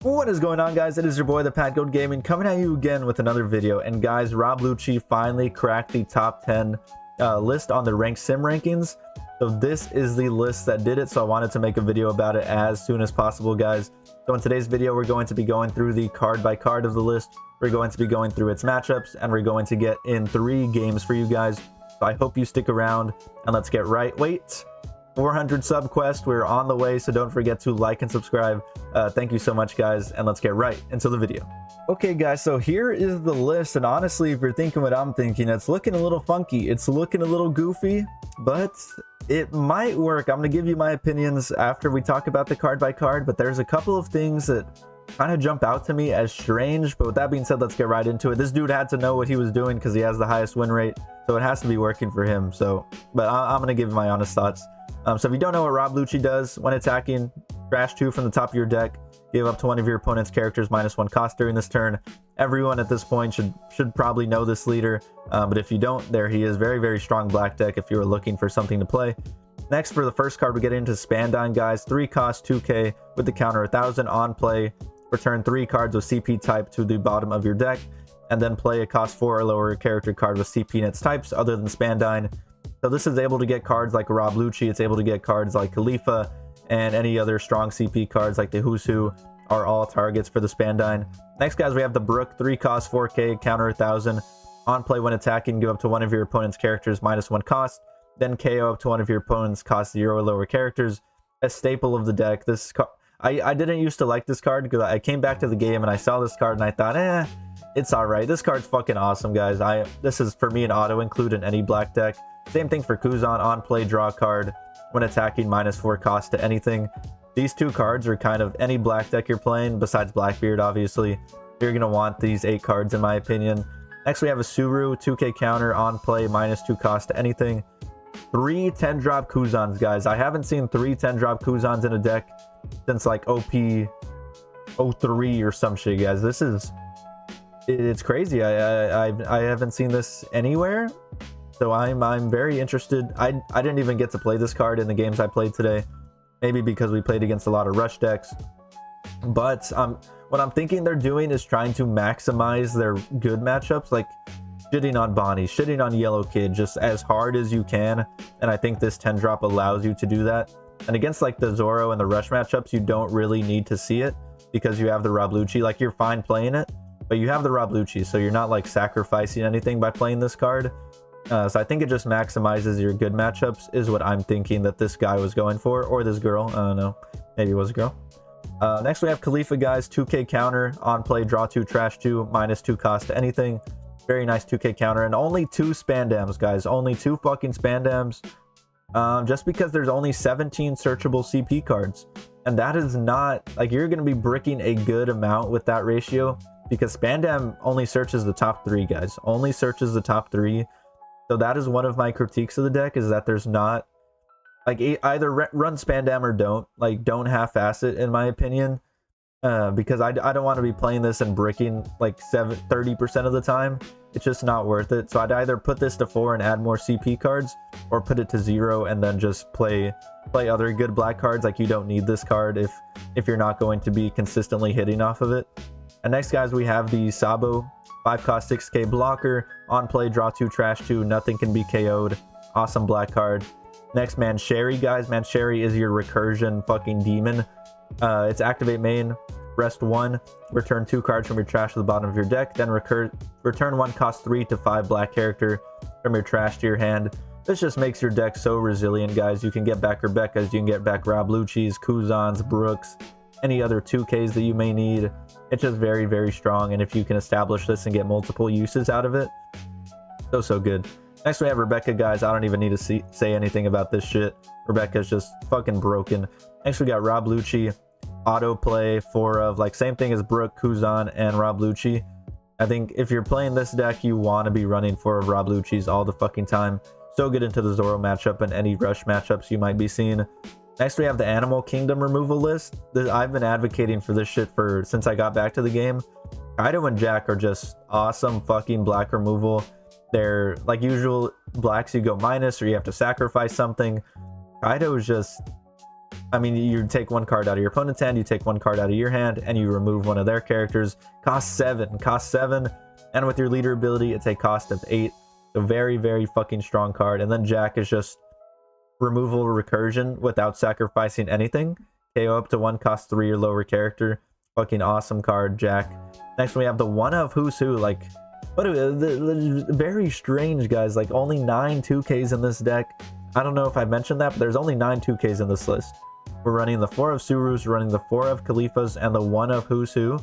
What is going on, guys? It is your boy the Timecodes Gaming coming at you again with another video. And guys, Rob Lucci finally cracked the top 10 list on the ranked sim rankings. So this is the list that did it, so I wanted to make a video about it as soon as possible, guys. So in today's video, we're going to be going through the card by card of the list. We're going to be going through its matchups, and we're going to get in 3 games for you guys. So I hope you stick around, and let's get right. Wait, 400 sub quest, we're on the way, so don't forget to like and subscribe. Thank you so much, guys, and let's get right into the video. Okay, guys, so here is the list, and honestly, if you're thinking what I'm thinking, it's looking a little funky, it's looking a little goofy, but it might work. I'm gonna give you my opinions after we talk about the card by card, but there's a couple of things that kind of jump out to me as strange. But with that being said, let's get right into it. This dude had to know what he was doing because he has the highest win rate, so it has to be working for him. So, but I'm gonna give my honest thoughts. So if you don't know what Rob Lucci does, when attacking, trash 2 from the top of your deck, give up to one of your opponent's characters -1 cost during this turn. Everyone at this point should probably know this leader, but if you don't, there he is. Very, very strong black deck if you were looking for something to play. Next, for the first card, we get into Spandine, guys. 3 cost, 2k with the counter 1000 on play. Return 3 cards with CP type to the bottom of your deck, and then play a cost 4 or lower character card with CP in its types other than Spandine. So this is able to get cards like Rob Lucci, it's able to get cards like Khalifa, and any other strong CP cards like the Who's Who are all targets for the Spandine. Next, guys, we have the Brook, 3 cost, 4k, counter 1000. On play when attacking, give up to one of your opponent's characters -1 cost, then KO up to one of your opponent's cost 0 or lower characters. A staple of the deck. This card, I didn't used to like this card because I came back to the game and I saw this card and I thought, it's alright. This card's fucking awesome, guys. This is, for me, an auto include in any black deck. Same thing for Kuzan. On play, draw a card. When attacking, -4 cost to anything. These 2 cards are kind of any black deck you're playing, besides Blackbeard, obviously. You're going to want these 8 cards, in my opinion. Next, we have a Suru, 2k counter, on play, -2 cost to anything. 3 10-drop Kuzans, guys. I haven't seen 3 10-drop Kuzans in a deck since like OP10 or some shit, guys. This is... it's crazy. I haven't seen this anywhere. So I'm very interested. I didn't even get to play this card in the games I played today. Maybe because we played against a lot of rush decks. But what I'm thinking they're doing is trying to maximize their good matchups, like shitting on Bonnie, shitting on Yellow Kid just as hard as you can. And I think this 10-drop allows you to do that. And against like the Zoro and the rush matchups, you don't really need to see it because you have the Rob Lucci. Like, you're fine playing it, but you have the Rob Lucci, so you're not like sacrificing anything by playing this card. So I think it just maximizes your good matchups is what I'm thinking that this guy was going for, or this girl. I don't know, maybe it was a girl. Next, we have Khalifa, guys. 2k counter, on play, draw 2, trash 2, -2 cost to anything. Very nice 2k counter, and only 2 Spandams, guys. Only 2 fucking Spandams. Just because there's only 17 searchable CP cards, and that is not like, you're going to be bricking a good amount with that ratio, because Spandam only searches the top 3, guys. Only searches the top 3. So that is one of my critiques of the deck, is that there's not like either run Spandam or don't half-ass it, in my opinion, because I don't want to be playing this and bricking like 30% of the time. It's just not worth it. So I'd either put this to 4 and add more CP cards, or put it to 0 and then just play other good black cards. Like, you don't need this card if you're not going to be consistently hitting off of it. And next, guys, we have the Sabo, 5 cost, 6k blocker. On play, draw 2, trash 2. Nothing can be KO'd. Awesome black card. Next, Mancheri, guys. Mancheri is your recursion fucking demon. It's activate main, rest 1, return 2 cards from your trash to the bottom of your deck, then return 1 cost 3 to 5 black character from your trash to your hand. This just makes your deck so resilient, guys. You can get back Rebecca's, you can get back Rob Lucci's, Kuzan's, Brooks, any other 2Ks that you may need. It's just very, very strong, and if you can establish this and get multiple uses out of it, so good. Next, we have Rebecca, guys. I don't even need to say anything about this shit. Rebecca's just fucking broken. Next, we got Rob Lucci, autoplay 4 of, like, same thing as Brooke, Kuzan, and Rob Lucci. I think if you're playing this deck, you want to be running 4 of Rob Lucci's all the fucking time. So good into the Zoro matchup and any rush matchups you might be seeing. Next, we have the Animal Kingdom removal list. I've been advocating for this shit since I got back to the game. Kaido and Jack are just awesome fucking black removal. They're like usual blacks, you go minus or you have to sacrifice something. Kaido is just I mean, you take one card out of your opponent's hand, you take one card out of your hand, and you remove one of their characters. Cost 7. And with your leader ability, it's a cost of 8. So very, very fucking strong card. And then Jack is just removal recursion without sacrificing anything. KO up to 1, cost 3 or lower character. Fucking awesome card, Jack. Next we have the one of Who's Who. Like, what very strange, guys. Like, only 9 2Ks in this deck. I don't know if I mentioned that, but there's only 9 2Ks in this list. We're running the 4 of Surus, running the 4 of Khalifas, and the 1 of Who's Who.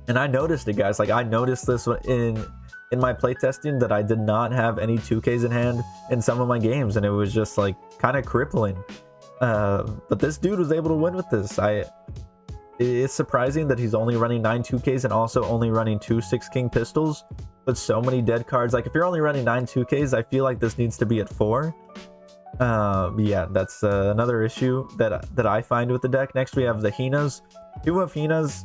And I noticed it, guys. Like, I noticed this in my playtesting that I did not have any 2Ks in hand in some of my games, and it was just like kind of crippling. But this dude was able to win with this. It's surprising that he's only running 9 2Ks and also only running 2 6 King pistols with so many dead cards. Like, if you're only running 9 2Ks, I feel like this needs to be at 4. Yeah, that's another issue that I find with the deck. Next we have the Hinas. 2 of Hinas.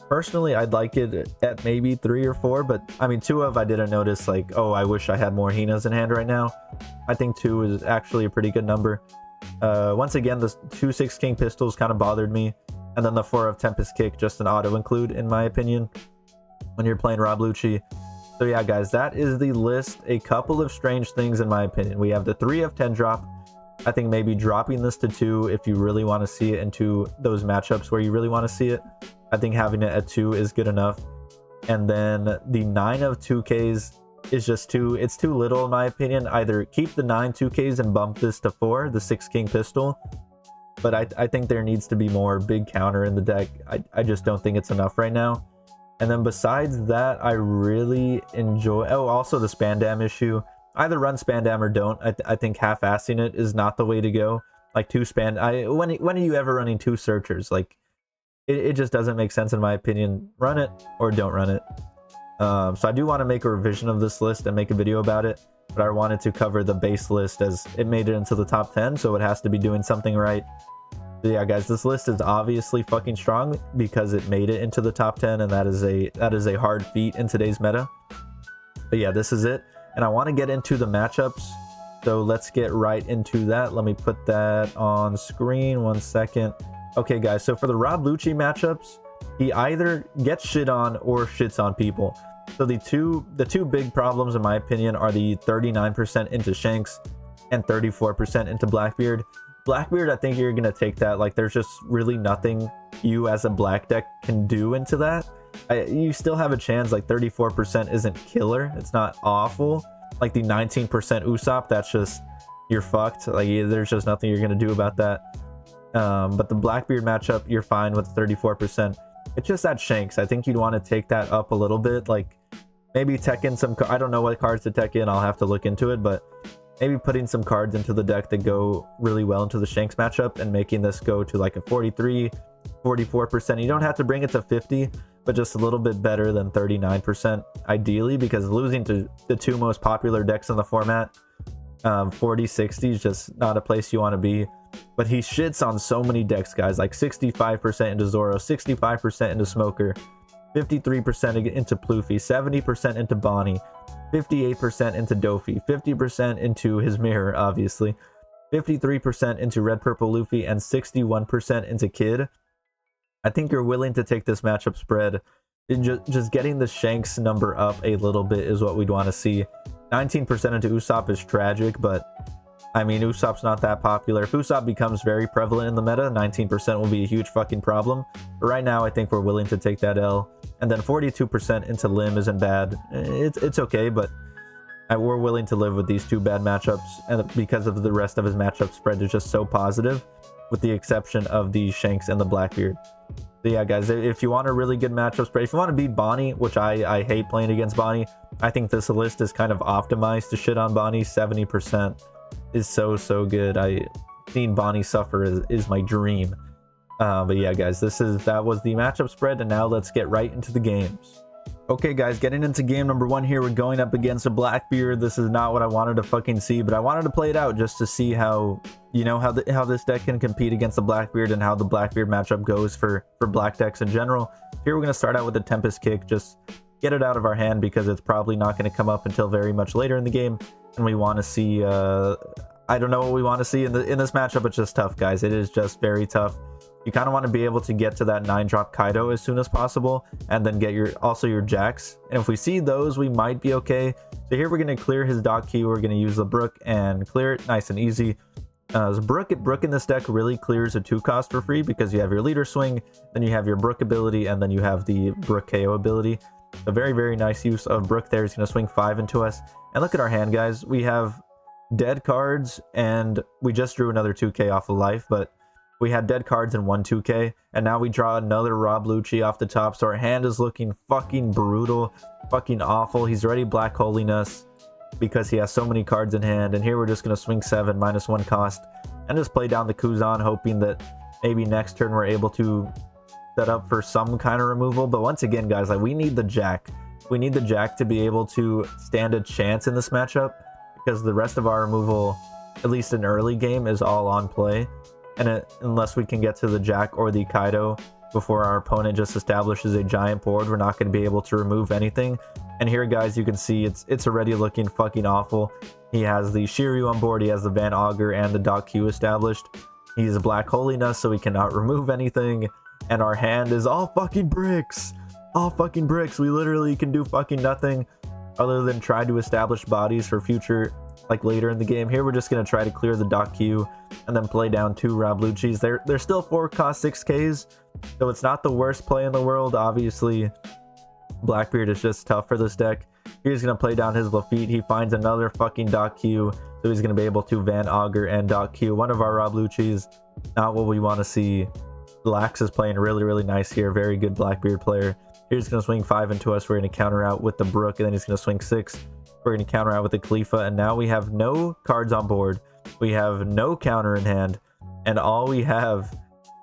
Personally, I'd like it at maybe 3 or 4, but I mean, 2 of I didn't notice, like, oh, I wish I had more Hinas in hand right now. I think 2 is actually a pretty good number. Once again, the 2 6 King pistols kind of bothered me, and then the 4 of Tempest Kick, just an auto include in my opinion when you're playing Rob Lucci. So yeah, guys, that is the list. A couple of strange things in my opinion. We have the 3 of 10 drop. I think maybe dropping this to 2 if you really want to see it into those matchups where you really want to see it. I think having it at 2 is good enough. And then the 9 of 2Ks is just it's too little in my opinion. Either keep the 9 2Ks and bump this to 4, the 6 King pistol. But I think there needs to be more big counter in the deck. I just don't think it's enough right now. And then besides that, I really enjoy... Oh, also the Spandam issue. Either run Spandam or don't. I think half-assing it is not the way to go. Like, 2 when are you ever running 2 searchers? Like, it just doesn't make sense in my opinion. Run it or don't run it. So I do want to make a revision of this list and make a video about it, but I wanted to cover the base list as it made it into the top 10, so it has to be doing something right. So yeah, guys, this list is obviously fucking strong because it made it into the top 10, and that is a hard feat in today's meta. But yeah, this is it, and I want to get into the matchups, so let's get right into that. Let me put that on screen 1 second. Okay, guys, so for the Rob Lucci matchups, he either gets shit on or shits on people. So the two big problems, in my opinion, are the 39% into Shanks and 34% into Blackbeard. Blackbeard, I think you're going to take that. Like, there's just really nothing you as a black deck can do into that. You still have a chance. Like, 34% isn't killer. It's not awful. Like, the 19% Usopp, that's just, you're fucked. Like, there's just nothing you're going to do about that. But the Blackbeard matchup, you're fine with 34%. It's just that Shanks. I think you'd want to take that up a little bit. Like, maybe tech in some... I don't know what cards to tech in. I'll have to look into it. But maybe putting some cards into the deck that go really well into the Shanks matchup and making this go to like a 43, 44%. You don't have to bring it to 50, but just a little bit better than 39% ideally, because losing to the 2 most popular decks in the format, 40-60 is just not a place you want to be. But he shits on so many decks, guys, like 65% into ZORO, 65% into Smoker, 53% into Pluffy, 70% into Bonnie, 58% into Dofi, 50% into his mirror, obviously, 53% into Red Purple Luffy, and 61% into Kid. I think you're willing to take this matchup spread. Just getting the Shanks number up a little bit is what we'd want to see. 19% into Usopp is tragic, but I mean, Usopp's not that popular. If Usopp becomes very prevalent in the meta, 19% will be a huge fucking problem. But right now, I think we're willing to take that L. And then 42% into Lim isn't bad. It's okay, but we're willing to live with these 2 bad matchups, and because of the rest of his matchup spread is just so positive, with the exception of the Shanks and the Blackbeard. So yeah, guys, if you want a really good matchup spread, if you want to beat Bonnie, which I hate playing against Bonnie, I think this list is kind of optimized to shit on Bonnie. 70% is so good. Seeing Bonnie suffer is my dream. But yeah, guys, that was the matchup spread, and now let's get right into the games. Okay, guys, getting into game number 1 here, we're going up against a Blackbeard. This is not what I wanted to fucking see, but I wanted to play it out just to see how, you know, how this deck can compete against the Blackbeard and how the Blackbeard matchup goes for black decks in general. Here we're going to start out with the Tempest Kick, just get it out of our hand because it's probably not going to come up until very much later in the game, and we want to see I don't know what we want to see in this matchup. It's just tough, guys. It is just very tough. You kind of want to be able to get to that 9-drop Kaido as soon as possible, and then get your jacks. And if we see those, we might be okay. So here we're going to clear his Dock Q. We're going to use the Brook and clear it nice and easy. So Brook in this deck really clears a 2-cost for free, because you have your leader swing, then you have your Brook ability, and then you have the Brook KO ability. A very, very nice use of Brook there. He's going to swing 5 into us. And look at our hand, guys. We have dead cards, and we just drew another 2k off of life, but we had dead cards and 1 2k, and now we draw another Rob Lucci off the top. So our hand is looking fucking brutal, fucking awful. He's already black holing us because he has so many cards in hand, and here we're just going to swing 7 -1 cost and just play down the Kuzan, hoping that maybe next turn we're able to set up for some kind of removal. But once again, guys, like, we need the Jack. We need the Jack to be able to stand a chance in this matchup, because the rest of our removal, at least in early game, is all on play. And unless we can get to the Jack or the Kaido before our opponent just establishes a giant board, we're not going to be able to remove anything. And here, guys, you can see it's already looking fucking awful. He has the Shiryu on board, he has the Van Augur and the Dock Q established. He's black holing us, so we cannot remove anything. And our hand is all fucking bricks. All fucking bricks. We literally can do fucking nothing other than try to establish bodies for future, like later in the game. Here we're just going to try to clear the Dock Q and then play down 2 Rob Lucci's. They're still 4-cost 6Ks, so it's not the worst play in the world. Obviously, Blackbeard is just tough for this deck. He's going to play down his Lafitte. He finds another fucking Dock Q, so he's going to be able to Van Augur and Dock Q. One of our Rob Lucci's, not what we want to see. Lax is playing really, really nice here. Very good Blackbeard player. He's going to swing 5 into us. We're going to counter out with the Brook, and then he's going to swing 6. We're going to counter out with the Khalifa, and now we have no cards on board. We have no counter in hand, and all we have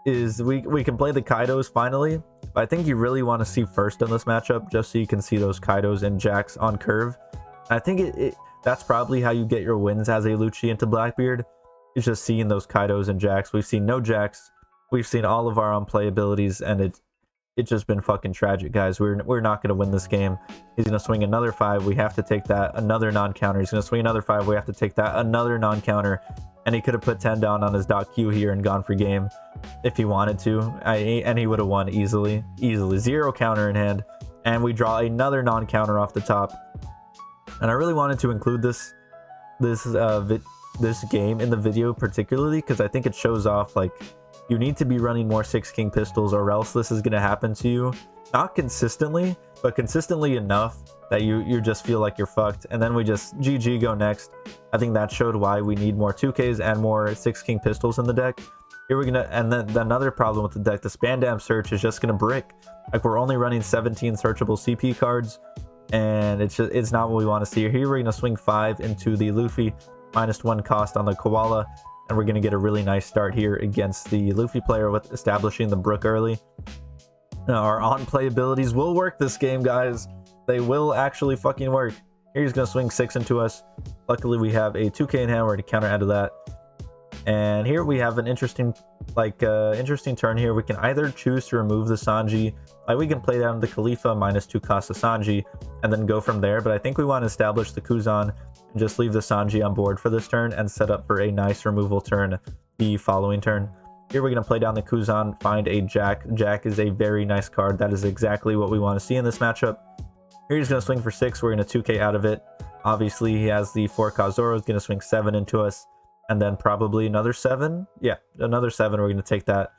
is we can play the Kaidos finally. But I think you really want to see first in this matchup, just so you can see those Kaidos and Jacks on curve. I think that's probably how you get your wins as a Lucci into Blackbeard, is just seeing those Kaidos and Jacks. We've seen no Jacks. We've seen all of our on-play abilities, and it's just been fucking tragic, guys. We're not going to win this game. He's going to swing another 5. We have to take that. Another non-counter. He's going to swing another 5. We have to take that. Another non-counter. And he could have put 10 down on his Dock Q here and gone for game if he wanted to. And he would have won easily. Easily. 0 counter in hand. And we draw another non-counter off the top. And I really wanted to include this game in the video particularly, because I think it shows off, like, you need to be running more 6 King pistols, or else this is going to happen to you. Not consistently, but consistently enough that you just feel like you're fucked. And then we just GG, go next. I think that showed why we need more 2Ks and more 6 King pistols in the deck. Here we're gonna, and then another problem with the deck, the Spandam search is just gonna brick. Like, we're only running 17 searchable CP cards, and it's not what we want to see. Here we're gonna swing 5 into the Luffy, -1 cost on the Koala. And we're going to get a really nice start here against the Luffy player with establishing the Brook early. Now, our on-play abilities will work this game, guys. They will actually fucking work. Here he's going to swing 6 into us. Luckily, we have a 2k in hand. We're going to counter out of that. And here we have an interesting turn here. We can either choose to remove the Sanji. Like, we can play down the Khalifa, -2 cost of Sanji, and then go from there. But I think we want to establish the Kuzan and just leave the Sanji on board for this turn and set up for a nice removal turn the following turn. Here we're going to play down the Kuzan, find a Jack. Jack is a very nice card. That is exactly what we want to see in this matchup. Here he's going to swing for 6. We're going to 2k out of it. Obviously, he has the 4-cost ZORO. He's going to swing 7 into us. And then probably another 7. Yeah, another 7. We're going to take that.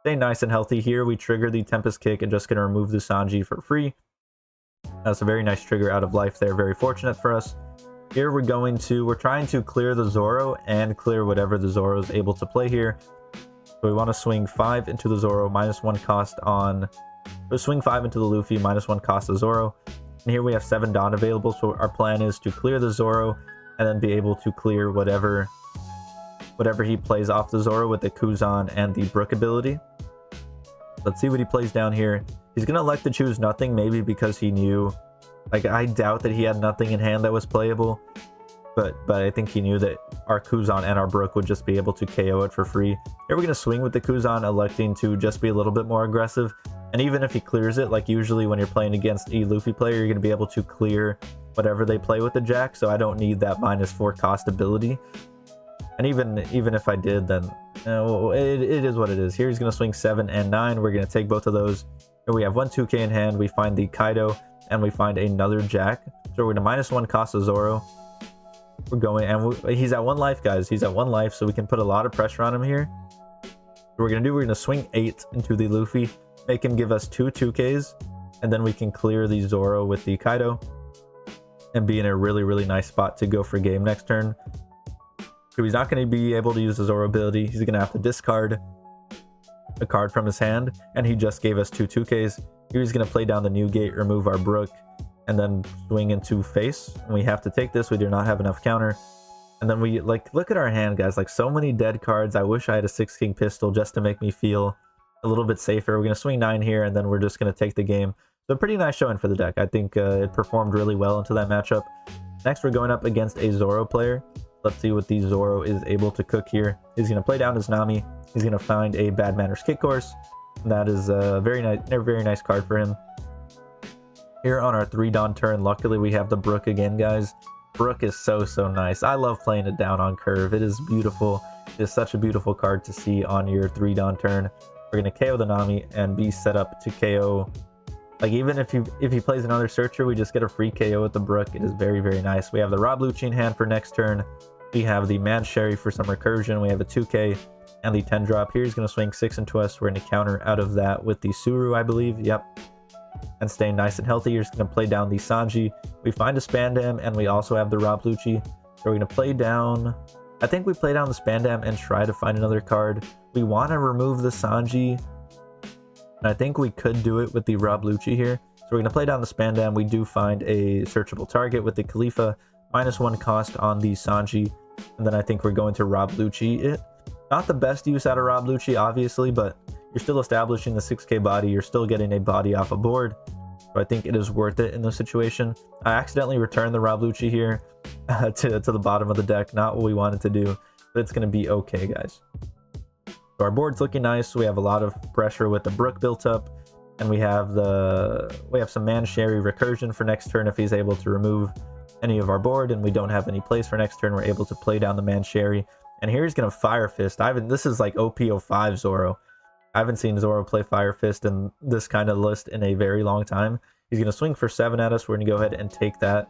Stay nice and healthy here. We trigger the Tempest Kick and just going to remove the Sanji for free. That's a very nice trigger out of life there. Very fortunate for us. Here we're trying to clear the ZORO and clear whatever the ZORO is able to play here. So we want to swing 5 into the ZORO, -1 cost on... swing 5 into the Luffy, -1 cost of ZORO. And here we have 7 Dawn available, so our plan is to clear the ZORO and then be able to clear whatever he plays off the ZORO with the Kuzan and the Brook ability. Let's see what he plays down here. He's going to elect to choose nothing, maybe because he knew... Like, I doubt that he had nothing in hand that was playable, but I think he knew that our Kuzan and our Brook would just be able to KO it for free. Here we're going to swing with the Kuzan, electing to just be a little bit more aggressive. And even if he clears it, like usually when you're playing against a Luffy player, you're going to be able to clear whatever they play with the Jack, so I don't need that -4 cost ability. And even if I did, then it is what it is. Here he's going to swing 7 and 9. We're going to take both of those. Here we have 1 2k in hand. We find the Kaido, and we find another Jack. So we're going to -1 cost of Zoro. We're going, and he's at 1 life, guys. He's at 1 life, so we can put a lot of pressure on him here. What we're going to do, we're going to swing 8 into the Luffy, make him give us 2 2ks, and then we can clear the Zoro with the Kaido and be in a really nice spot to go for game next turn. So he's not going to be able to use the Zoro ability. He's going to have to discard a card from his hand, and he just gave us 2 2ks. Here he's going to play down the new gate, remove our Brook, and then swing into face. And we have to take this. We do not have enough counter. And then we, like, look at our hand, guys. Like, so many dead cards. I wish I had a 6 king pistol just to make me feel a little bit safer. We're going to swing 9 here, and then we're just going to take the game. So pretty nice showing for the deck. I think it performed really well into that matchup. Next, we're going up against a Zoro player. Let's see what the Zoro is able to cook here. He's going to play down his Nami. He's going to find a Bad Manners Kick Course. And that is a very nice card for him. Here on our 3 Dawn turn, luckily we have the Brook again, guys. Brook is so nice. I love playing it down on curve. It is beautiful. It is such a beautiful card to see on your 3 Dawn turn. We're going to KO the Nami and be set up to KO. Like, even if he plays another Searcher, we just get a free KO with the Brook. It is very nice. We have the Rob Lucci in hand for next turn. We have the Man Sherry for some recursion. We have a 2k and the 10 drop. Here he's going to swing 6 into us. We're going to counter out of that with the Suru, I believe. Yep. And staying nice and healthy. You're just going to play down the Sanji. We find a Spandam, and we also have the Rob Lucci. So we're going to play down... I think we play down the Spandam and try to find another card. We want to remove the Sanji. And I think we could do it with the Rob Lucci here. So we're going to play down the Spandam. We do find a searchable target with the Khalifa. -1 cost on the Sanji. And then I think we're going to Rob Lucci it. Not the best use out of Rob Lucci, obviously, but you're still establishing the 6k body. You're still getting a body off a board. So I think it is worth it in this situation. I accidentally returned the Rob Lucci here to the bottom of the deck. Not what we wanted to do, but it's going to be okay, guys. So our board's looking nice. We have a lot of pressure with the Brook built up, and we have some Man Sherry recursion for next turn if he's able to remove any of our board, and we don't have any place for next turn. We're able to play down the Man Sherry, and here he's going to Fire Fist. This is like OP10 Zoro. I haven't seen Zoro play Fire Fist in this kind of list in a very long time. He's going to swing for 7 at us. We're going to go ahead and take that.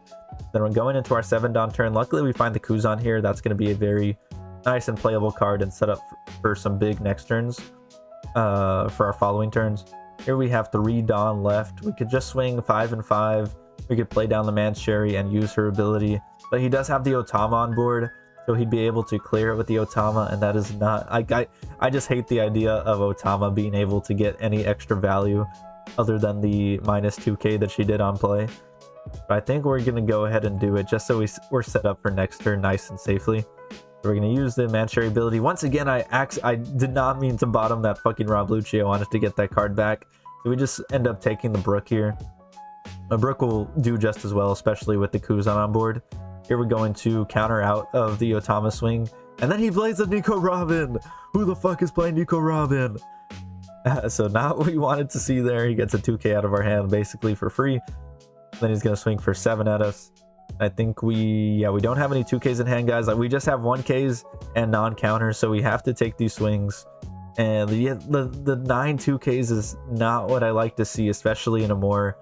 Then we're going into our 7 Dawn turn. Luckily, we find the Kuzan here. That's going to be a very nice and playable card and set up for some big next turns for our following turns. Here we have 3 Dawn left. We could just swing 5 and 5. We could play down the Man Sherry and use her ability. But he does have the Otama on board, so he'd be able to clear it with the Otama, and that is not... I just hate the idea of Otama being able to get any extra value other than the -2k that she did on play. But I think we're going to go ahead and do it just so we're set up for next turn nice and safely. So we're going to use the Man Sherry ability. Once again, I did not mean to bottom that fucking Rob Lucci. I wanted to get that card back. So we just end up taking the Brook here. A Brook will do just as well, especially with the Kuzan on board. Here we're going to counter out of the Otama swing. And then he plays a Nico Robin. Who the fuck is playing Nico Robin? So not what we wanted to see there. He gets a 2k out of our hand basically for free. Then he's going to swing for 7 at us. I think we don't have any 2ks in hand, guys. Like, we just have 1ks and non-counters, so we have to take these swings. And the 9 2ks is not what I like to see, especially in a more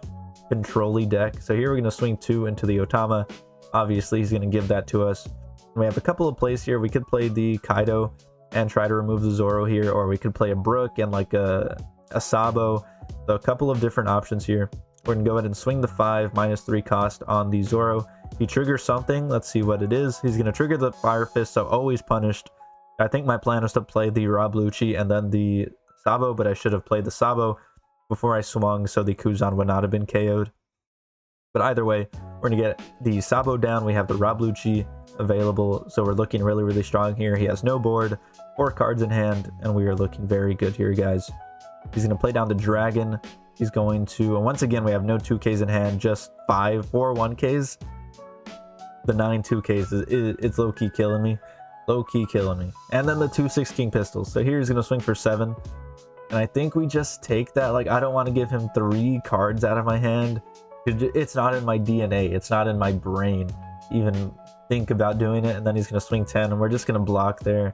control-y deck. So here we're going to swing 2 into the Otama. Obviously, he's going to give that to us. And we have a couple of plays here. We could play the Kaido and try to remove the Zoro here, or we could play a Brook and like a Sabo. So a couple of different options here. We're going to go ahead and swing the 5 -3 cost on the Zoro. He triggers something. Let's see what it is. He's going to trigger the Fire Fist, so always punished. I think my plan was to play the Rob Lucci and then the Sabo, but I should have played the Sabo before I swung, so the Kuzan would not have been KO'd. But either way, we're going to get the Sabo down. We have the Rob Lucci available, so we're looking really strong here. He has no board or cards in hand, and we are looking very good here, guys. He's going to play down the Dragon. He's going to, and once again, we have no 2ks in hand, just 4 1ks. The 9 2ks, it's low-key killing me. Low-key killing me. And then the 2 6 King pistols. So here he's going to swing for 7. And I think we just take that. Like, I don't want to give him 3 cards out of my hand. It's not in my DNA. It's not in my brain even think about doing it, and then he's going to swing 10, and we're just going to block there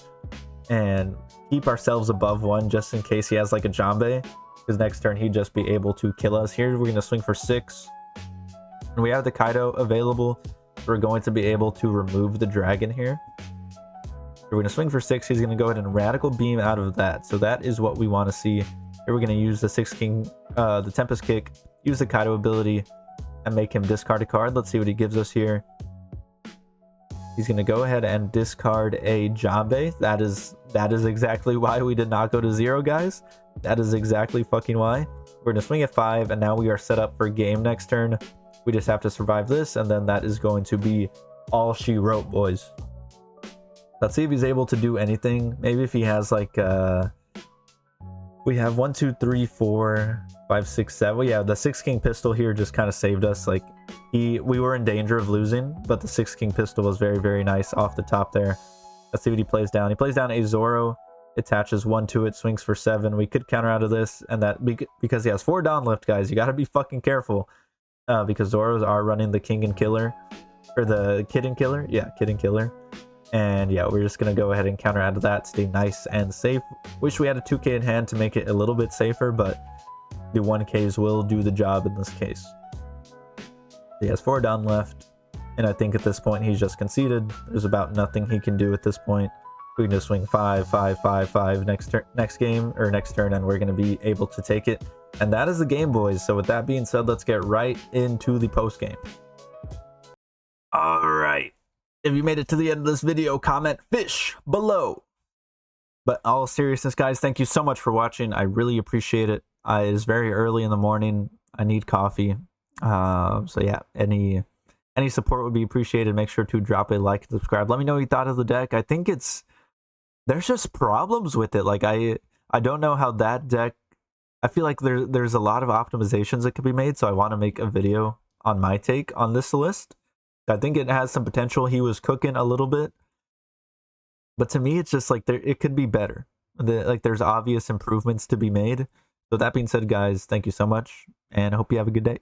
and keep ourselves above 1 just in case he has like a Jambe, because next turn he'd just be able to kill us. Here we're going to swing for 6, and we have the Kaido available. We're going to be able to remove the dragon here. We're going to swing for 6. He's going to go ahead and radical beam out of that, so that is what we want to see. Here we're going to use the 6 king, the Tempest Kick, use the Kaido ability, and make him discard a card. Let's see what he gives us here. He's going to go ahead and discard a Jambe. That is exactly why we did not go to 0, guys. That is exactly fucking why. We're going to swing at 5, and now we are set up for game next turn. We just have to survive this, and then that is going to be all she wrote, boys. Let's see if he's able to do anything. Maybe if he has like we have 1 2 3 4 5 6 7. Well, yeah, the 6 king pistol here just kind of saved us. Like we were in danger of losing, but the 6 king pistol was very, very nice off the top there. Let's see what he plays down. He plays down a Zoro, attaches 1 to it, swings for 7. We could counter out of this, and that because he has 4 down lift, guys. You got to be fucking careful because Zoros are running the king and killer, or the kid and killer. Yeah, kid and killer. And yeah, we're just going to go ahead and counter out of that, stay nice and safe. Wish we had a 2k in hand to make it a little bit safer, but the 1ks will do the job in this case. He has 4 down left, and I think at this point he's just conceded. There's about nothing he can do at this point. We can just swing 5 5 5 5 next game, or next turn, and we're going to be able to take it. And that is the game, boys. So with that being said, let's get right into the post game. All right. If you made it to the end of this video, comment fish below. But all seriousness, guys, thank you so much for watching. I really appreciate it. It is very early in the morning. I need coffee. So yeah, any support would be appreciated. Make sure to drop a like and subscribe. Let me know what you thought of the deck. I think there's just problems with it. Like I don't know how that deck. I feel like there's a lot of optimizations that could be made. So I want to make a video on my take on this list. I think it has some potential. He was cooking a little bit, but to me, it's just like it could be better. There's obvious improvements to be made. So that being said, guys, thank you so much, and I hope you have a good day.